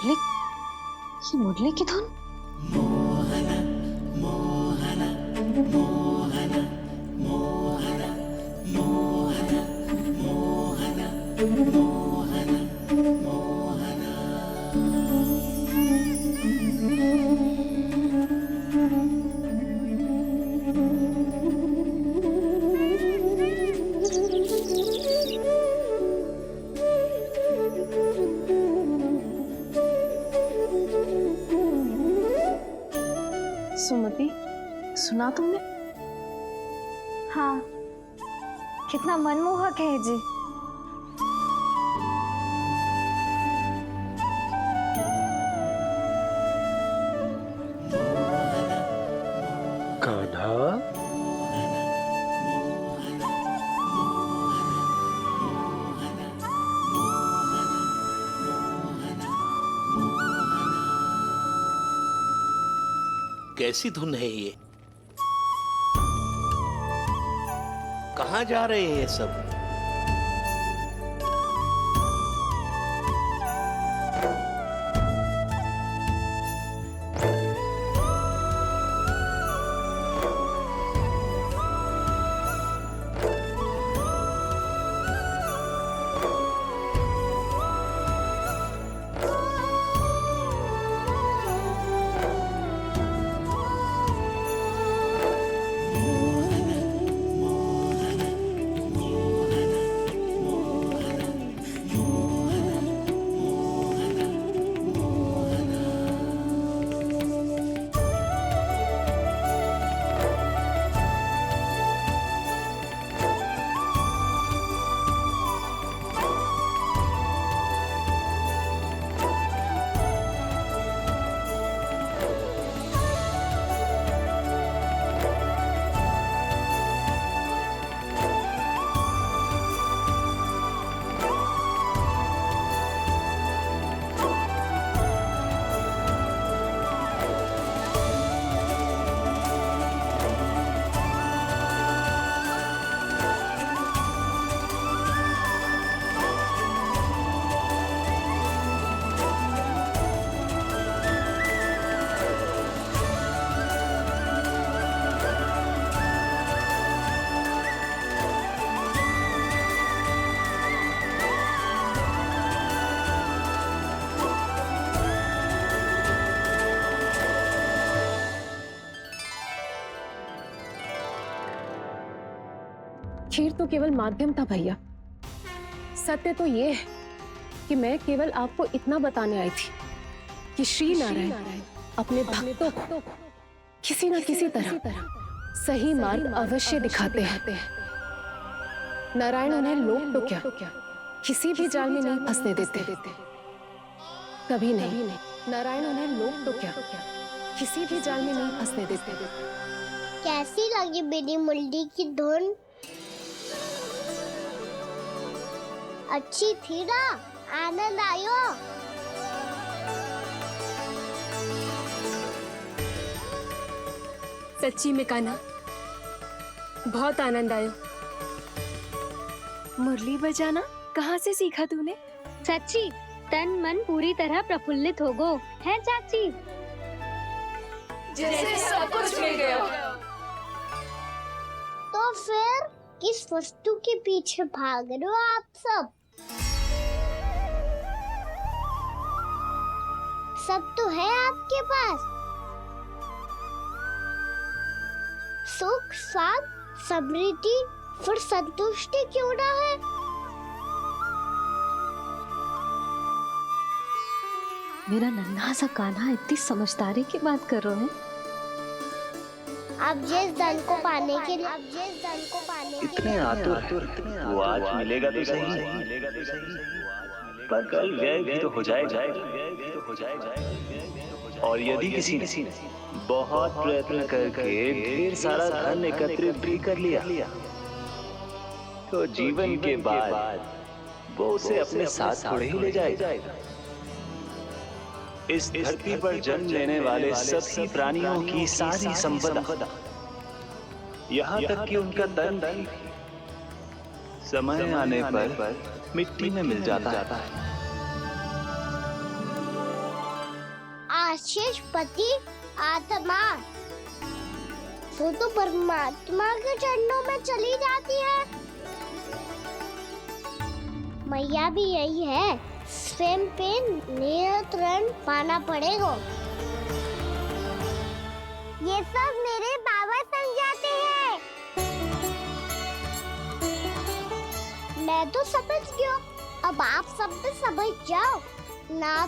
मुरली, ये मुरली की धुन। मोहना मोहना मोहना मोहना मोहना मोहना मोहना मोहना। सुमति, सुना तुमने? हाँ, कितना मनमोहक है जी। कान्हा, कैसी धुन है ये? कहाँ जा रहे हैं ये सब? खीर तो केवल माध्यम था भैया। सत्य तो ये है कि मैं केवल आपको इतना बताने आई थी कि श्री नारायण अपने भक्तों को किसी न किसी तरह सही मार्ग अवश्य दिखाते हैं। नारायण उन्हें लोग तो क्या किसी भी जाल में नहीं फंसने देते, कभी नहीं। नारायण उन्हें लोग तो क्या किसी भी जाल में नहीं फंसने देते। कैसी लगी मेरी मुरली की धुन? अच्छी थी ना? आनंद आयो? सच्ची में कान्हा, बहुत आनंद आया। मुरली बजाना कहाँ से सीखा तूने? सच्ची तन मन पूरी तरह प्रफुल्लित हो गो है चाची। जैसे सब कुछ मिल गया। तो फिर किस वस्तु के पीछे भाग रहे हो आप सब? सब तो है आपके पास। सुख, स्वाद, समृद्धि, फिर संतुष्टि क्यों ना है? मेरा नन्हा सा कान्हा इतनी समझदारी की बात कर रहे हैं। अब जिस धन को पाने के लिए इतने आतुर वो आज मिलेगा तो सही, पर कल व्यय भी तो हो जाएगा। और यदि किसी ने बहुत प्रयत्न करके ढेर सारा धन एकत्रित भी कर लिया, तो जीवन के बाद वो उसे अपने साथ थोड़े ही ले जाएगा। इस धरती पर जन्म लेने वाले सभी प्राणियों की सारी संपदा, यहाँ तक कि उनका तन भी समय आने पर मिट्टी में मिल जाता है। राक्षस पति आत्मा, वो तो परमात्मा के चरणों में चली जाती है। मैया भी यही है, स्वयं पे नियंत्रण पाना पड़ेगा। ये सब मेरे बाबा समझाते हैं। मैं तो समझ गया, अब आप सब भी समझ जाओ ना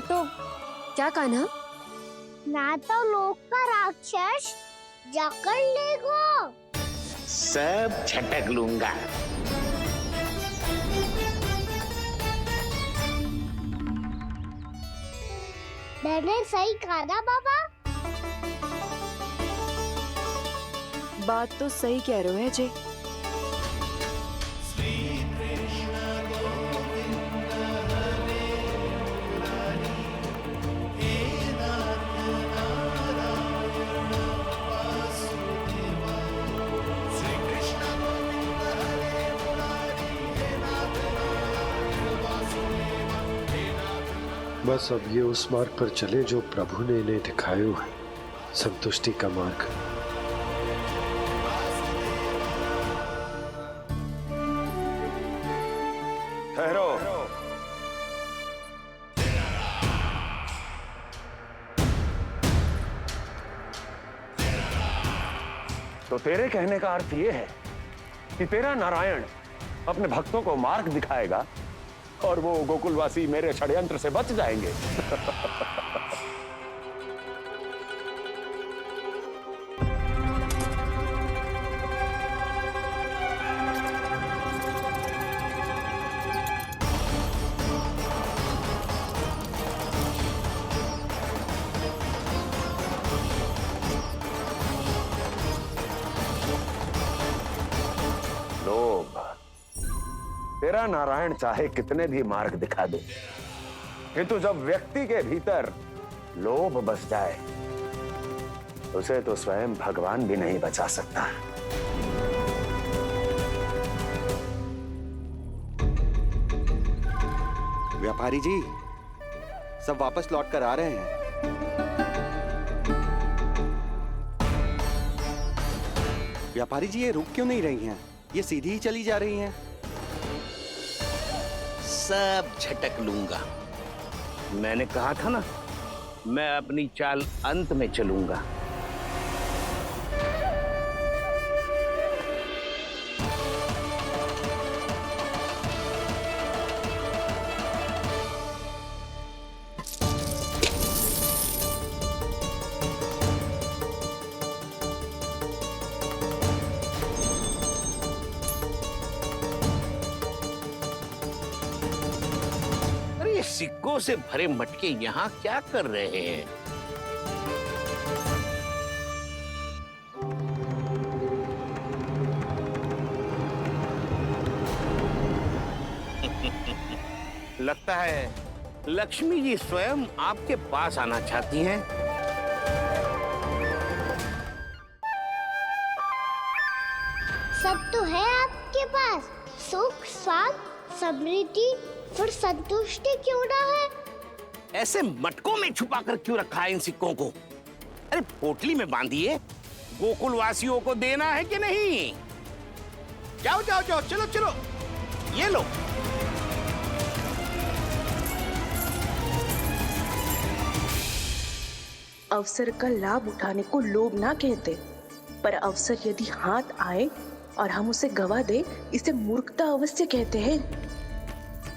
तो क्या कान्हा? ना तो लोक का राक्षस जकड़ लेगा। सब झटक लूंगा। मैंने सही कहा ना बाबा? बात तो सही कह रहे हो है जी। बस अब ये उस मार्ग पर चले जो प्रभु ने इन्हें दिखाया है, संतुष्टि का मार्ग। ठहरो। तो तेरे कहने का अर्थ यह है कि तेरा नारायण अपने भक्तों को मार्ग दिखाएगा और वो गोकुलवासी मेरे षड्यंत्र से बच जाएंगे। लोभ। तेरा नारायण चाहे कितने भी मार्ग दिखा दे, किंतु जब व्यक्ति के भीतर लोभ बस जाए, उसे तो स्वयं भगवान भी नहीं बचा सकता। व्यापारी जी, सब वापस लौट कर आ रहे हैं। व्यापारी जी, ये रुक क्यों नहीं रही हैं? ये सीधी ही चली जा रही हैं। सब झटक लूंगा। मैंने कहा था ना, मैं अपनी चाल अंत में चलूंगा। सिक्कों से भरे मटके यहाँ क्या कर रहे हैं? लगता है लक्ष्मी जी स्वयं आपके पास आना चाहती हैं। सब तो है आपके पास, सुख, स्वाद, समृद्धि, फिर संतुष्टि क्यों ना है? ऐसे मटकों में छुपा कर क्यों रखा है इन सिक्कों को? अरे पोटली में बांधिए, गोकुल वासियों को देना है कि नहीं? जाओ जाओ जाओ, चलो चलो, ये लो। अवसर का लाभ उठाने को लोभ ना कहते, पर अवसर यदि हाथ आए और हम उसे गवा दे, इसे मूर्खता अवश्य कहते हैं।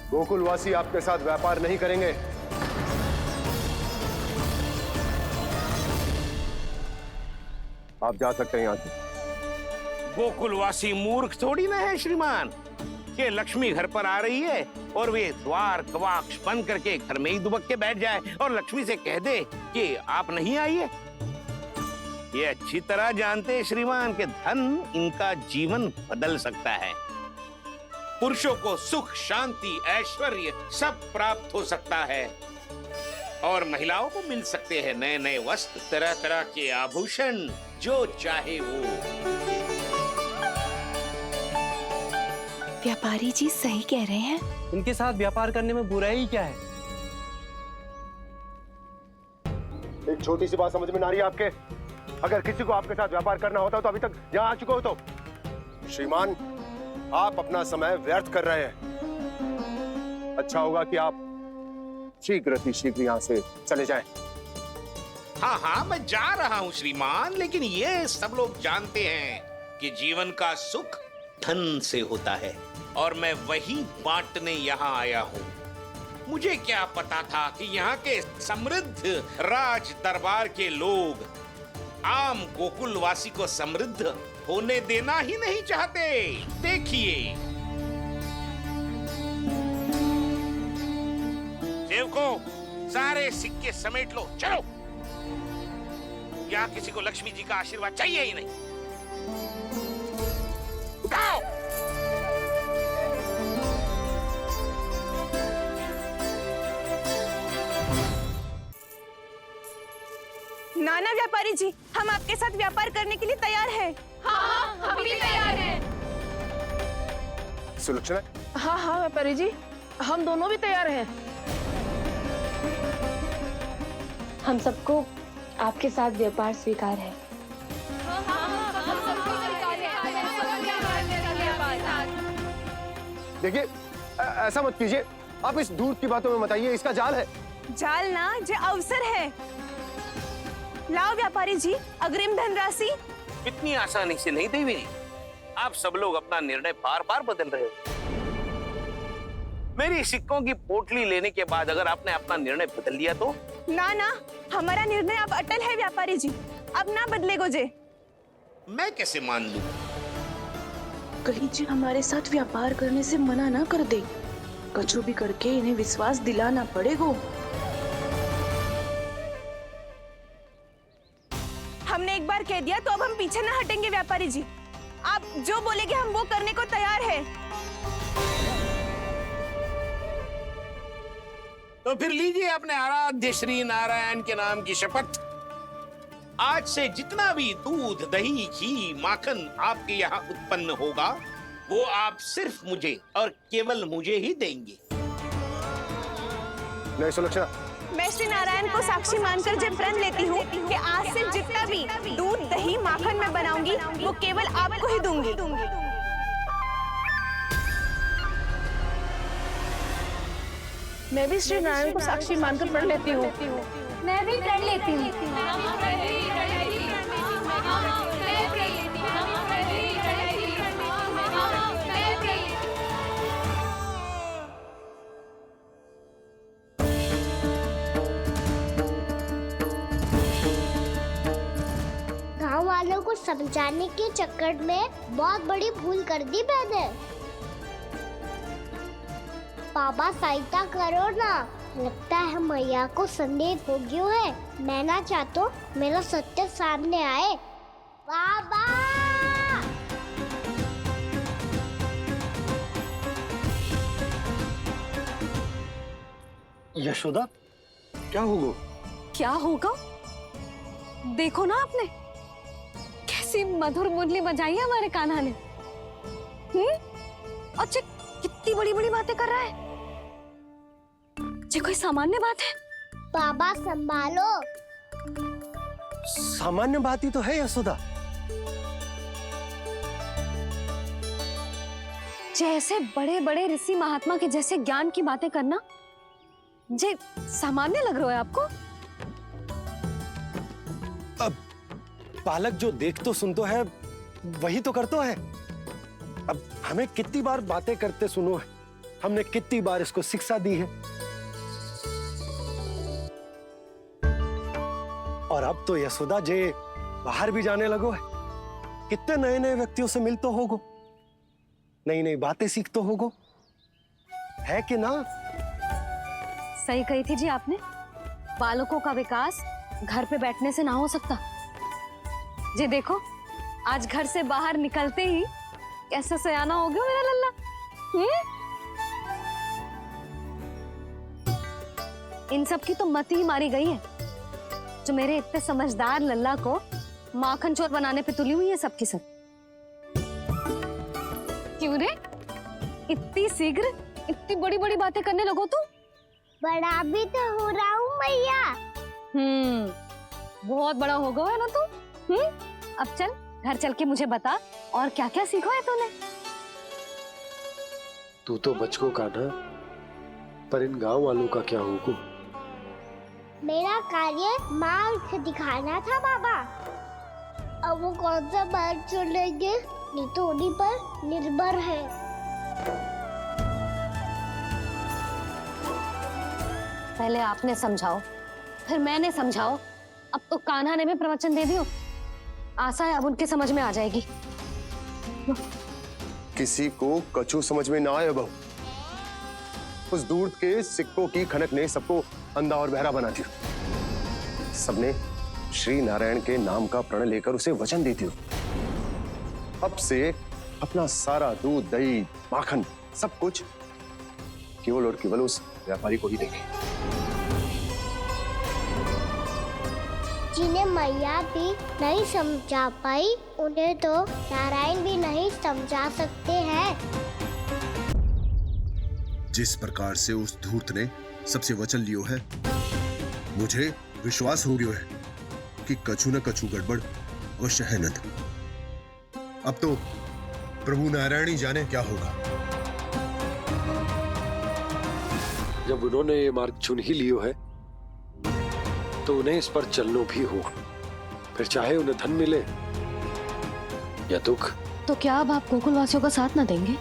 गोकुलवासी आपके साथ व्यापार नहीं करेंगे। आप जा सकते हैं यहाँ से। गोकुलवासी मूर्ख थोड़ी ना है श्रीमान। ये लक्ष्मी घर पर आ रही है और वे द्वार कवाक्ष बंद करके घर में ही दुबक के बैठ जाए और लक्ष्मी से कह दे कि आप नहीं आइए। ये अच्छी तरह जानते हैं श्रीमान कि धन इनका जीवन बदल सकता है। पुरुषों को सुख, शांति, ऐश्वर्य सब प्राप्त हो सकता है और महिलाओं को मिल सकते हैं नए नए वस्त्र, तरह तरह के आभूषण, जो चाहे वो। व्यापारी जी सही कह रहे हैं। उनके साथ व्यापार करने में बुराई क्या है? एक छोटी सी बात समझ में ना रही है आपके? अगर किसी को आपके साथ व्यापार करना होता तो अभी तक यहाँ आ चुके हो। तो श्रीमान, आप अपना समय व्यर्थ कर रहे हैं। अच्छा होगा कि आप शीघ्र यहाँ से चले जाएं। हाँ हाँ, मैं जा रहा हूँ श्रीमान, लेकिन ये सब लोग जानते हैं कि जीवन का सुख धन से होता है और मैं वही बांटने यहाँ आया हूँ। मुझे क्या पता था कि यहाँ के समृद्ध राज दरबार के लोग आम गोकुल वासी को समृद्ध होने देना ही नहीं चाहते। देखिए सेवकों, सारे सिक्के समेट लो, चलो। यहाँ किसी को लक्ष्मी जी का आशीर्वाद चाहिए ही नहीं। उठाओ। नाना व्यापारी जी, हम आपके साथ व्यापार करने के लिए तैयार हैं। हाँ, हम भी तैयार हैं। सुलक्षणा? हाँ हाँ व्यापारी जी, हम दोनों भी तैयार हैं। हम सबको आपके साथ व्यापार स्वीकार है। देखिए, ऐसा मत कीजिए। आप इस दूध की बातों में मत आइए, इसका जाल है। जाल ना, जो अवसर है। लाओ व्यापारी जी, अग्रिम धनराशि। इतनी आसानी से नहीं देवी। आप सब लोग अपना निर्णय बार बार बदल रहे हो। मेरी सिक्कों की पोटली लेने के बाद अगर आपने अपना निर्णय बदल लिया तो? ना ना, हमारा निर्णय अब अटल है व्यापारी जी, अब ना बदले गोजे। मैं कैसे मान लूं? कहीं जी हमारे साथ व्यापार करने से मना ना कर दे। कछु भी करके इन्हें विश्वास दिलाना पड़ेगा। हमने एक बार कह दिया तो अब हम पीछे ना हटेंगे व्यापारी जी। आप जो बोलेंगे हम वो करने को तैयार है। तो फिर लीजिए अपने आराध्य श्री नारायण के नाम की शपथ। आज से जितना भी दूध, दही, घी, माखन आपके यहाँ उत्पन्न होगा वो आप सिर्फ मुझे और केवल मुझे ही देंगे। नहीं सुलक्षणा, मैं श्री नारायण को साक्षी मानकर जब प्रण लेती हूँ कि आज से जितना भी दूध, दही, माखन मैं बनाऊंगी वो केवल आपको ही दूंगी। मैं भी श्री नारायण को साक्षी मानकर पढ़ लेती हूँ। मैं भी प्रण लेती हूँ। गांव वालों को समझाने के चक्कर में बहुत बड़ी भूल कर दी मैंने। बाबा सहायता करो ना, लगता है मैया को संदेह हो गया है। मैं ना चाहता मेरा सत्य सामने आए। बाबा! यशोदा, क्या होगा? क्या होगा? देखो ना आपने कैसी मधुर मुरली बजाई है हमारे कान्हा ने। अच्छा, कितनी बड़ी बड़ी बातें कर रहा है। ये कोई सामान्य बात है? बाबा संभालो। सामान्य बात ही तो है यशोदा। जैसे बड़े बड़े ऋषि महात्मा के जैसे ज्ञान की बातें करना जे सामान्य लग रहा है आपको? अब बालक जो देख तो सुन तो है वही तो करता है। अब हमें कितनी बार बातें करते सुनो है, हमने कितनी बार इसको शिक्षा दी है। और अब तो यशोदा जे बाहर भी जाने लगो है, कितने नए नए व्यक्तियों से मिलते होगो, नई नई बातें सीखते होगो, है कि ना? सही कही थी जी आपने। बालकों का विकास घर पे बैठने से ना हो सकता। जी देखो, आज घर से बाहर निकलते ही कैसा सयाना हो गया मेरा लल्ला। इन सब की तो मत ही मारी गई है, जो मेरे इतने समझदार लल्ला को माखन चोर बनाने पे तुली हुई है सबकी सब। क्यों रे? इतनी शीघ्र इतनी बड़ी बड़ी बातें करने लगो तुम? बड़ा भी तो हो रहा हूँ मैया। बहुत बड़ा हो गया है ना तू। अब चल घर चल के मुझे बता और क्या क्या सीखा है तूने। तू तो बचको कान्हा, पर इन गांव वालों का क्या होगा? मेरा कार्य मार्ग दिखाना था बाबा। अब वो कौन सा मार्ग चुनेंगे ये तो उन्हीं पर निर्भर है। पहले आपने समझाओ फिर मैंने समझाओ, अब तो कान्हा ने भी प्रवचन दे दियो। आशा है अब उनके समझ में आ जाएगी। किसी को कछु समझ में ना आए बहू। उस दूध के सिक्कों की खनक ने सबको अंधा और बहरा बना दिया। सबने श्री नारायण के नाम का प्रण लेकर उसे वचन दे दिया। अब से अपना सारा दूध, दही, माखन सब कुछ केवल और केवल उस व्यापारी को ही देंगे। जिन्हें मैया भी नहीं समझा पाई उन्हें तो नारायण भी नहीं समझा सकते हैं। जिस प्रकार से उस धूर्त ने सबसे वचन लियो है, मुझे विश्वास हो गयो है कि कछु न कछु गड़बड़ अवश्य है नंद। अब तो प्रभु नारायण ही जाने क्या होगा। जब उन्होंने ये मार्ग चुन ही लियो है तो उन्हें इस पर चलना भी हो, फिर चाहे उन्हें धन मिले या दुख। तो क्या अब आप गोकुल वासियों का साथ ना देंगे?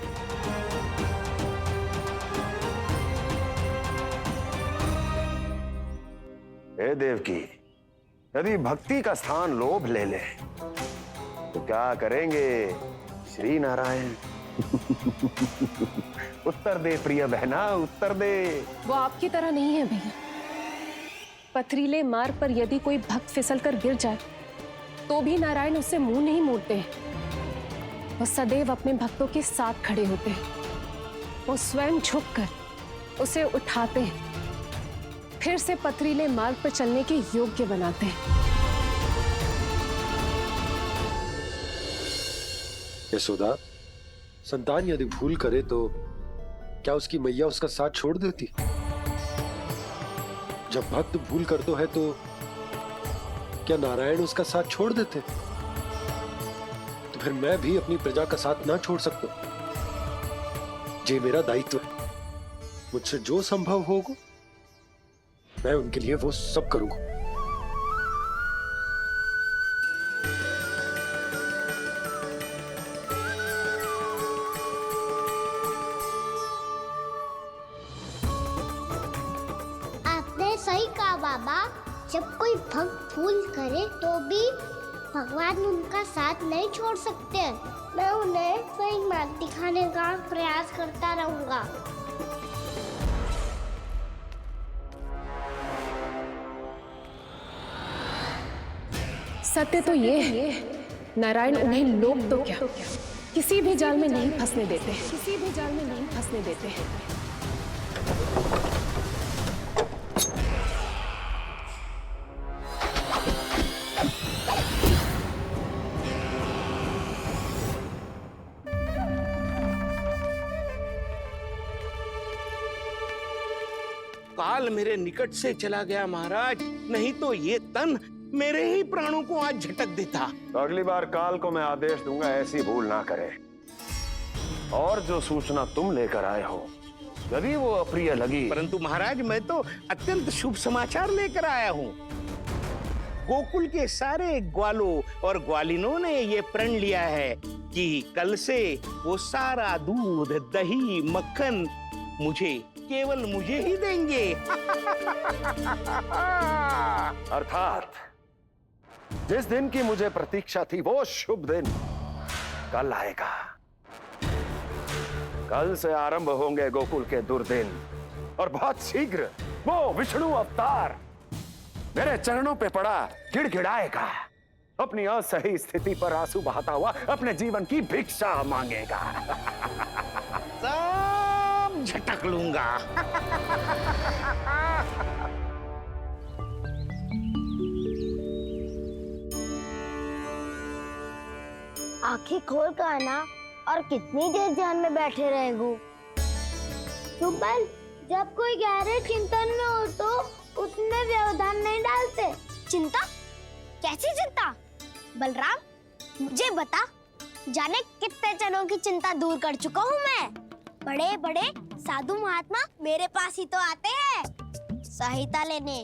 हे देवकी, यदि भक्ति का स्थान लोभ ले ले तो क्या करेंगे श्री नारायण? उत्तर दे प्रिय बहना, उत्तर दे। वो आपकी तरह नहीं है भैया। पथरीले मार्ग पर यदि कोई भक्त फिसल कर गिर जाए तो भी नारायण उससे मुंह नहीं मोड़ते हैं। वो सदैव अपने भक्तों के साथ खड़े होते हैं। वो स्वयं झुककर उसे उठाते हैं, फिर से पथरीले मार्ग पर चलने के योग्य बनाते हैं। यशोदा, संतान यदि भूल करे तो क्या उसकी मैया उसका साथ छोड़ देती? जब भक्त भूल करते है तो क्या नारायण उसका साथ छोड़ देते? तो फिर मैं भी अपनी प्रजा का साथ ना छोड़ सकता। ये मेरा दायित्व है। मुझसे जो संभव होगा मैं उनके लिए वो सब करूंगा। आपने सही कहा बाबा। जब कोई भक्त भूल करे तो भी भगवान उनका साथ नहीं छोड़ सकते। मैं उन्हें सही मार्ग दिखाने का प्रयास करता रहूंगा। सत्य तो ये है, नारायण उन्हें लोग तो क्या किसी भी जाल में नहीं फंसने देते, किसी भी जाल में नहीं फंसने देते हैं। काल मेरे निकट से चला गया महाराज, नहीं तो ये तन मेरे ही प्राणों को आज झटक देता। तो अगली बार काल को मैं आदेश दूंगा ऐसी भूल ना करे। और जो सूचना तुम लेकर आए हो यदि वो अप्रिय लगी, परंतु महाराज मैं तो अत्यंत शुभ समाचार लेकर आया हूँ। गोकुल के सारे ग्वालों और ग्वालिनों ने ये प्रण लिया है कि कल से वो सारा दूध, दही, मक्खन केवल मुझे ही देंगे। अर्थात जिस दिन की मुझे प्रतीक्षा थी वो शुभ दिन कल आएगा। कल से आरंभ होंगे गोकुल के दुर्दिन और बहुत शीघ्र वो विष्णु अवतार मेरे चरणों पे पड़ा गिड़गिड़ाएगा, अपनी असही स्थिति पर आंसू बहाता हुआ अपने जीवन की भिक्षा मांगेगा। सब झटक लूंगा। आंखें खोल कर आना। और कितनी देर ध्यान में बैठे रहेंगे? सुबह जब कोई गहरे चिंतन में हो तो उसमें व्यवधान नहीं डालते। चिंता? कैसी चिंता? बलराम मुझे बता, जाने कितने जनों की चिंता दूर कर चुका हूँ मैं। बड़े बड़े साधु महात्मा मेरे पास ही तो आते हैं सहायता लेने।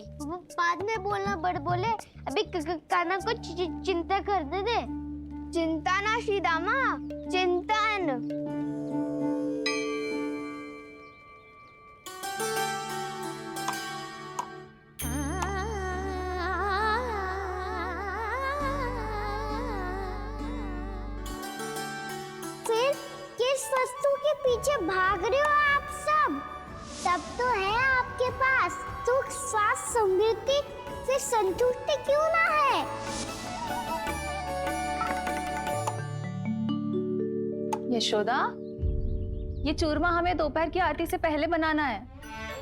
बाद में बोलना बड़ बोले, अभी काना को चिंता कर दे। चिंता ना श्रीदामा, चिंतन। फिर किस वस्तु के पीछे भाग रहे हो आप सब? सब तो है आपके पास, सुख स्वास्थ्य समृद्धि, फिर संतुष्टि क्यों ना है? यशोदा, ये चूरमा हमें दोपहर की आरती से पहले बनाना है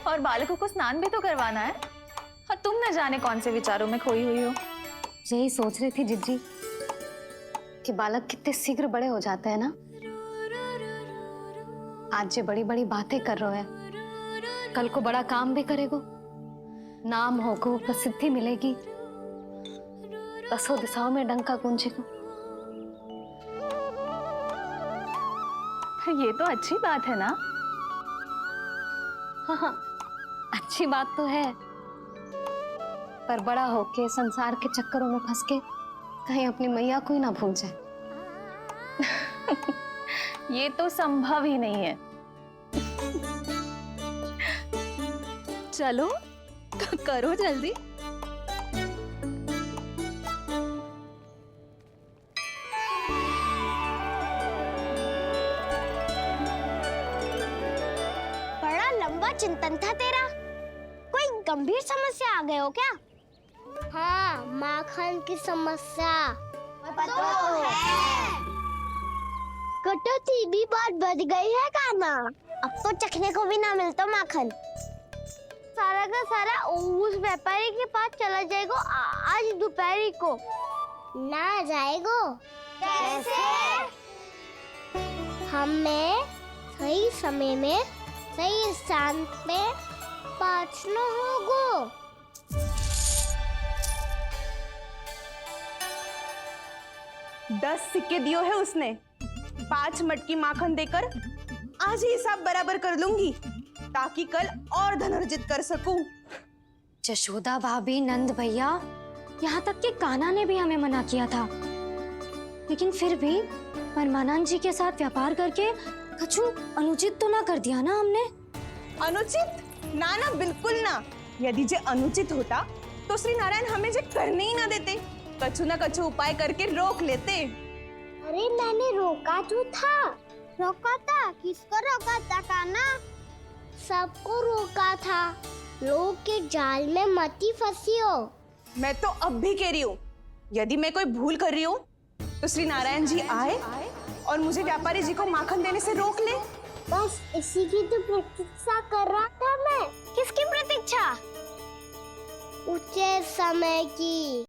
और बालकों को स्नान भी तो करवाना है। और तुम न जाने कौन से विचारों में खोई हुई हो। यही सोच रही थी जिज्जी कि बालक कितने शीघ्र बड़े हो जाते हैं ना। आज जो बड़ी बड़ी बातें कर रहे हैं, कल को बड़ा काम भी करेगो, नाम होगो, प्रसिद्धि मिलेगी, दसों दिशाओं में डंका गूंजेगा। ये तो अच्छी बात है ना। हाँ, अच्छी बात तो है, पर बड़ा होके संसार के चक्करों में फंस के कहीं अपनी मैया को ही ना भूल जाए। ये तो संभव ही नहीं है। चलो करो जल्दी। बड़ा लंबा चिंतन था तेरा। कोई गंभीर समस्या आ गए हो क्या? हाँ, माखन की समस्या। तो है। कटौती भी बहुत बढ़ गई है काना। अब तो चखने को भी ना मिलता माखन। सारा का सारा उस व्यापारी के पास चला जाएगा आज दोपहर को। ना जाएगो? कैसे? हमें सही समय में सही स्थान पे पहुंचना होगा। दस सिक्के दियो है उसने। 5 मटकी माखन देकर आज ही हिसाब बराबर कर लूंगी ताकि कल और धन अर्जित कर सकूं। यशोदा भाभी, नंद भैया, यहाँ तक कि कान्हा ने भी हमें मना किया था, लेकिन फिर भी परमानंद जी के साथ व्यापार करके कछु अनुचित तो ना कर दिया ना हमने? अनुचित? ना ना, बिल्कुल ना। यदि जे अनुचित होता तो श्री नारायण हमें जे करने ही ना देते, कछु ना कछु उपाय करके रोक लेते। अरे मैंने रोका तो था। रोका था? किसको रोका था कान्हा? सबको रोका था। लोग के जाल में मती फंसी हो। मैं तो अब भी कह रही हूँ, यदि मैं कोई भूल कर रही हूँ तो श्री नारायण जी आए और मुझे व्यापारी जी को माखन देने से रोक ले। बस इसी की तो प्रतीक्षा कर रहा था मैं। किसकी प्रतीक्षा? उचित समय की।